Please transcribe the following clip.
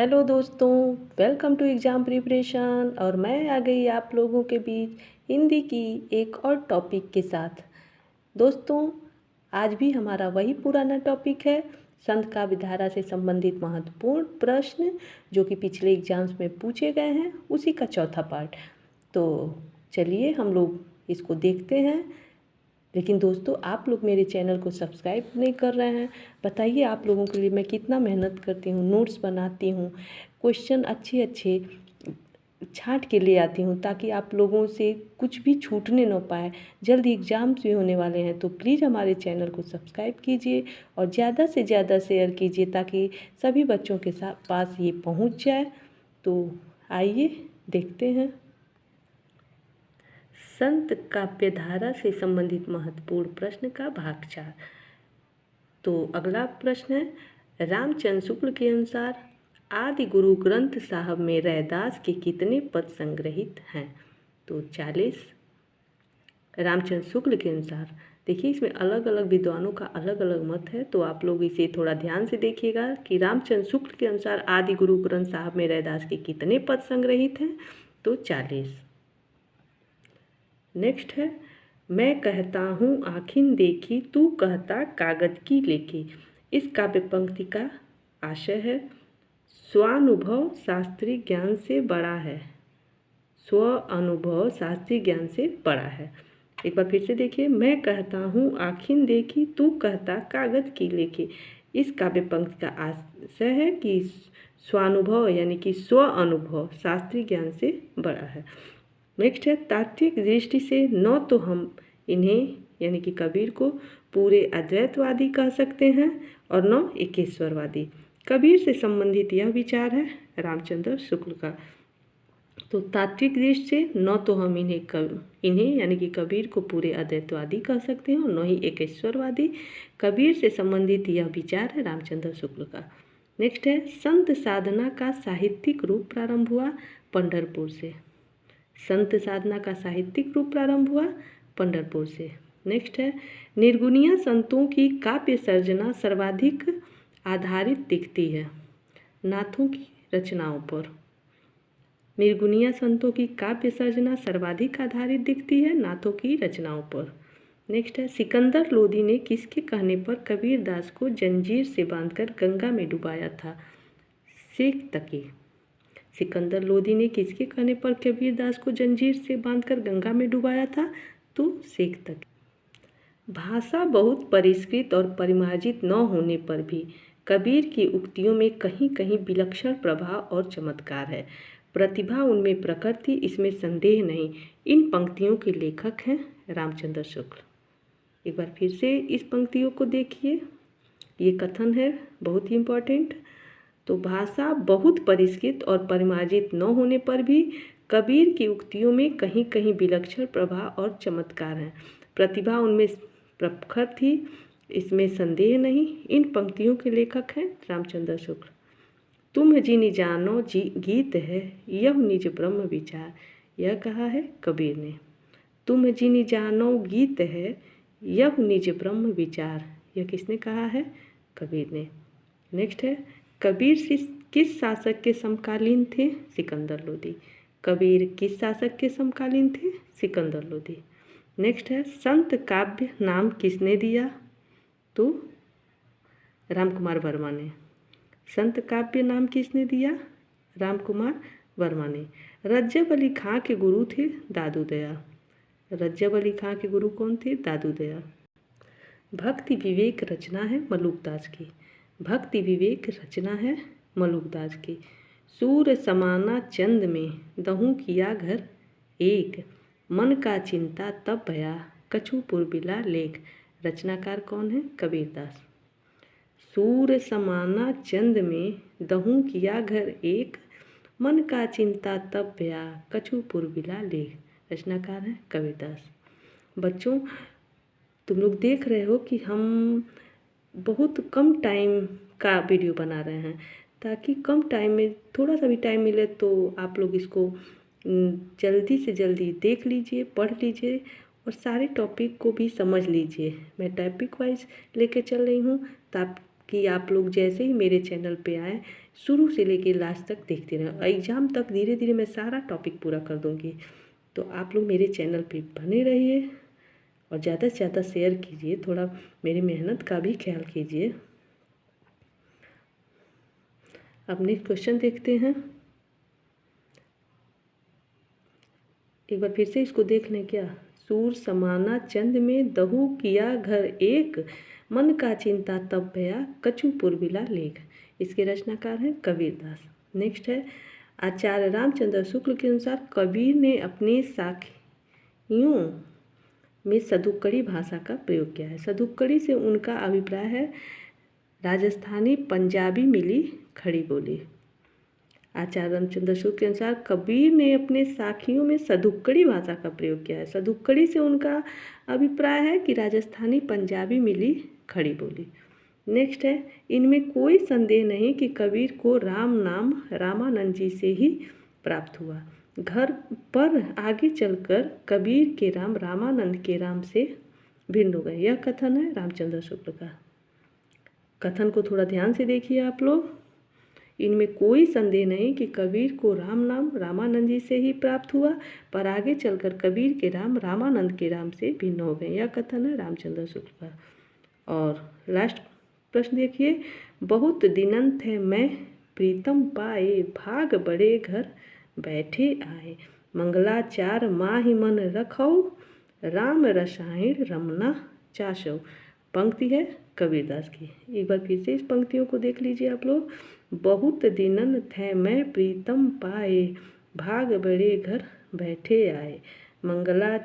Hello दोस्तों, welcome to exam preparation. और मैं आ गई आप लोगों के बीच हिंदी की एक और टॉपिक के साथ। दोस्तों, आज भी हमारा वही पुराना टॉपिक है, संत काव्य धारा से संबंधित महत्वपूर्ण प्रश्न जो कि पिछले एग्जाम्स में पूछे गए हैं, उसी का चौथा पार्ट। तो चलिए हम लोग इसको देखते हैं। लेकिन दोस्तों, आप लोग मेरे चैनल को सब्सक्राइब नहीं कर रहे हैं। बताइए, आप लोगों के लिए मैं कितना मेहनत करती हूँ, नोट्स बनाती हूँ, क्वेश्चन अच्छे अच्छे छांट के ले आती हूँ ताकि आप लोगों से कुछ भी छूटने न पाए। जल्दी एग्ज़ाम्स भी होने वाले हैं, तो प्लीज़ हमारे चैनल को सब्सक्राइब कीजिए और ज़्यादा से ज़्यादा शेयर कीजिए ताकि सभी बच्चों के साथ पास ये पहुँच जाए। तो आइए देखते हैं संत काव्यधारा से संबंधित महत्वपूर्ण प्रश्न का भाग 4। तो अगला प्रश्न है, रामचंद्र शुक्ल के अनुसार आदि गुरु ग्रंथ साहब में रैदास के कितने पद संग्रहित हैं? तो 40। रामचंद्र शुक्ल के अनुसार, देखिए इसमें अलग अलग विद्वानों का अलग अलग मत है, तो आप लोग इसे थोड़ा ध्यान से देखिएगा कि रामचंद्र शुक्ल के अनुसार आदि गुरु ग्रंथ साहब में रैदास के कितने पद संग्रहित हैं? तो 40। नेक्स्ट है, मैं कहता हूँ आँखिन देखी, तू कहता कागज की लेखी। इस काव्य पंक्ति का आशय है, स्वानुभव शास्त्रीय ज्ञान से बड़ा है। स्व अनुभव शास्त्रीय ज्ञान से बड़ा है। एक बार फिर से देखिए, मैं कहता हूँ आँखिन देखी, तू कहता कागज की लेखी। इस काव्य पंक्ति का आशय है कि स्वानुभव यानी कि स्व अनुभव शास्त्रीय ज्ञान से बड़ा है। नेक्स्ट है, तात्विक दृष्टि से न तो हम इन्हें यानी कि कबीर को पूरे अद्वैतवादी कह सकते हैं और न एकेश्वरवादी। कबीर से संबंधित यह विचार है रामचंद्र शुक्ल का। तो तात्विक दृष्टि से न तो हम इन्हें यानी कि कबीर को पूरे अद्वैतवादी कह सकते हैं और न ही एकेश्वरवादी। कबीर से संबंधित यह विचार है रामचंद्र शुक्ल का। नेक्स्ट है, संत साधना का साहित्यिक रूप प्रारंभ हुआ पंढरपुर से। संत साधना का साहित्यिक रूप प्रारंभ हुआ पंढरपुर से। नेक्स्ट है, निर्गुणिया संतों की काव्य सर्जना सर्वाधिक आधारित दिखती है नाथों की रचनाओं पर। निर्गुणिया संतों की काव्य सर्जना सर्वाधिक आधारित दिखती है नाथों की रचनाओं पर। नेक्स्ट है, सिकंदर लोदी ने किसके कहने पर कबीर दास को जंजीर से बांधकर गंगा में डुबाया था? शेख तकी। सिकंदर लोदी ने किसके कहने पर कबीर दास को जंजीर से बांधकर गंगा में डुबाया था? तो शेख तकी। भाषा बहुत परिष्कृत और परिमार्जित न होने पर भी कबीर की उक्तियों में कहीं कहीं विलक्षण प्रभाव और चमत्कार है। प्रतिभा उनमें प्रकट थी, इसमें संदेह नहीं। इन पंक्तियों के लेखक हैं रामचंद्र शुक्ल। एक बार फिर से इस पंक्तियों को देखिए, ये कथन है बहुत ही इम्पोर्टेंट। तो भाषा बहुत परिष्कृत और परिमार्जित न होने पर भी कबीर की उक्तियों में कहीं कहीं विलक्षण प्रभाव और चमत्कार हैं। प्रतिभा उनमें प्रखर थी, इसमें संदेह नहीं। इन पंक्तियों के लेखक हैं रामचंद्र शुक्ल। तुम जिनि जानो जी गीत है, यह निज ब्रह्म विचार। यह कहा है कबीर ने। तुम जिनि जानो गीत है, यह निज ब्रह्म विचार। यह किसने कहा है? कबीर ने। नेक्स्ट है, कबीर किस शासक के समकालीन थे? सिकंदर लोदी। कबीर किस शासक के समकालीन थे? सिकंदर लोदी। नेक्स्ट है, संत काव्य नाम किसने दिया? तो रामकुमार वर्मा ने। संत काव्य नाम किसने दिया? रामकुमार वर्मा ने। रज्जब अली खां के गुरु थे दादू दया। रज्जब अली खां के गुरु कौन थे? दादू दया। भक्ति विवेक रचना है मलुकदास की। भक्ति विवेक रचना है मलुकदास की। सूर समाना चंद में दहूँ किया घर एक, मन का चिंता तब भया कछु पुरबिला लेख। रचनाकार कौन है? कबीरदास। सूर समाना चंद में दहूँ किया घर एक, मन का चिंता तब भया कछु पुरबिला लेख। रचनाकार है कबीरदास। बच्चों, तुम लोग देख रहे हो कि हम बहुत कम टाइम का वीडियो बना रहे हैं ताकि कम टाइम में थोड़ा सा भी टाइम मिले तो आप लोग इसको जल्दी से जल्दी देख लीजिए, पढ़ लीजिए और सारे टॉपिक को भी समझ लीजिए। मैं टॉपिक वाइज लेके चल रही हूँ ताकि आप लोग जैसे ही मेरे चैनल पे आए शुरू से लेके लास्ट तक देखते रहें। एग्ज़ाम तक धीरे धीरे मैं सारा टॉपिक पूरा कर दूँगी। तो आप लोग मेरे चैनल पे बने रहिए और ज़्यादा से ज़्यादा शेयर कीजिए, थोड़ा मेरी मेहनत का भी ख्याल कीजिए। अब नेक्स्ट क्वेश्चन देखते हैं। एक बार फिर से इसको देख लें क्या। सूर समाना चंद में दहु किया घर एक, मन का चिंता तब भया कछु पुरबिला लेख। इसके रचनाकार हैं कबीरदास। नेक्स्ट है, आचार्य रामचंद्र शुक्ल के अनुसार कबीर ने अपने साखियों में सदुक्कड़ी भाषा का प्रयोग किया है। सदुक्कड़ी से उनका अभिप्राय है राजस्थानी पंजाबी मिली खड़ी बोली। आचार्य रामचंद्र शुक्ल के अनुसार कबीर ने अपने साखियों में सदुक्कड़ी भाषा का प्रयोग किया है। सदुक्कड़ी से उनका अभिप्राय है कि राजस्थानी पंजाबी मिली खड़ी बोली। नेक्स्ट है, इनमें कोई संदेह नहीं कि कबीर को राम नाम रामानंद जी से ही प्राप्त हुआ। घर पर आगे चलकर कबीर के राम रामानंद के राम से भिन्न हो गए। यह कथन है रामचंद्र शुक्ल का। कथन को थोड़ा ध्यान से देखिए आप लोग। इनमें कोई संदेह नहीं कि कबीर को राम नाम रामानंद जी से ही प्राप्त हुआ, पर आगे चलकर कबीर के राम रामानंद के राम से भिन्न हो गए। यह कथन है रामचंद्र शुक्ल का। और लास्ट प्रश्न देखिए, बहुत दिनंत है मैं प्रीतम पाए, भाग बड़े घर बैठे आए, मंगलाचार माहि मन रखौ, राम रसायन रमना चाशौ। पंक्ति है कबीरदास की। एक बार फिर से इस पंक्तियों को देख लीजिए आप लोग। बहुत दिनन थे मैं प्रीतम पाए, भाग बड़े घर बैठे आए, मंगला